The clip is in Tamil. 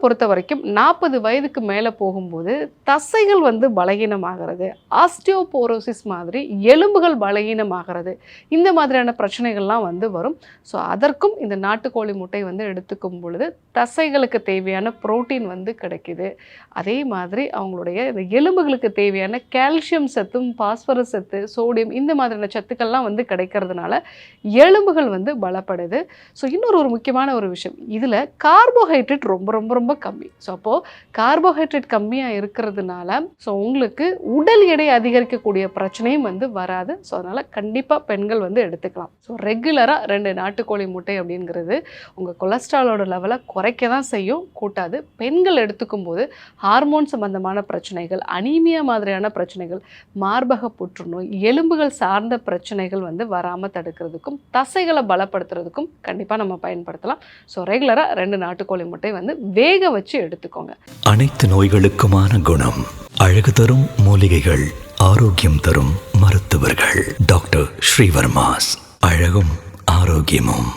பொறுத்த வரைக்கும் 40 வயதுக்கு மேலே போகும்போது தசைகள் வந்து பலகீனமாகிறது, ஆஸ்டியோபோரோசிஸ் மாதிரி எலும்புகள் பலகீனமாகிறது, இந்த மாதிரியான பிரச்சனைகள்லாம் வந்து வரும். ஸோ அதற்கும் இந்த நாட்டுக்கோழி முட்டை வந்து எடுத்துக்கும் பொழுது தசைகளுக்கு தேவையான புரோட்டீன் வந்து கிடைக்குது. அதே மாதிரி அவங்களுடைய இந்த எலும்புகளுக்கு தேவையான கால்சியம் சத்தும், பாஸ்பரஸ் சத்து, சோடியம் இந்த மாதிரியான சத்துக்கள்லாம் வந்து கிடைக்கிறதுனால எலும்புகள் வந்து பலப்படுது. ஸோ இன்னொரு முக்கியமான ஒரு விஷயம், இதில் கார்போஹைட்ரேட் ரொம்ப ரொம்ப ரொம்ப கம்மி. ஸோ அப்போது கார்போஹைட்ரேட் கம்மியாக இருக்கிறதுனால ஸோ உங்களுக்கு உடல் எடை அதிகரிக்கக்கூடிய பிரச்சனையும் வந்து வராது. ஸோ அதனால் கண்டிப்பாக பெண்கள் வந்து எடுத்துக்கலாம். ஸோ ரெகுலராக 2 நாட்டுக்கோழி முட்டை அப்படிங்கிறது உங்கள் கொலஸ்ட்ராலோட லெவலை குறைக்க தான் செய்யும், கூட்டாது. பெண்கள் எடுத்துக்கும் போது ஹார்மோன் சம்பந்தமான பிரச்சனைகள், அனீமியா மாதிரியான பிரச்சனைகள், மார்பக புற்றுநோய், எலும்புகள் சார்ந்த பிரச்சனைகள் வந்து வராமல் தடுக்கிறதுக்கும் தசைகளை பலப்படுத்துறதுக்கும் கண்டிப்பாக நம்ம பயன்படுத்தலாம். ஸோ ரெகுலராக 2 நாட்டுக்கோழி முட்டை வந்து வேக வச்சு எடுத்துக்கோங்க. அனைத்து நோய்களுக்குமான குணம், அழகு தரும் மூலிகைகள், ஆரோக்கியம் தரும் மருத்துவர்கள். டாக்டர் ஸ்ரீவர்மாஸ். அழகும் ஆரோக்கியமும்.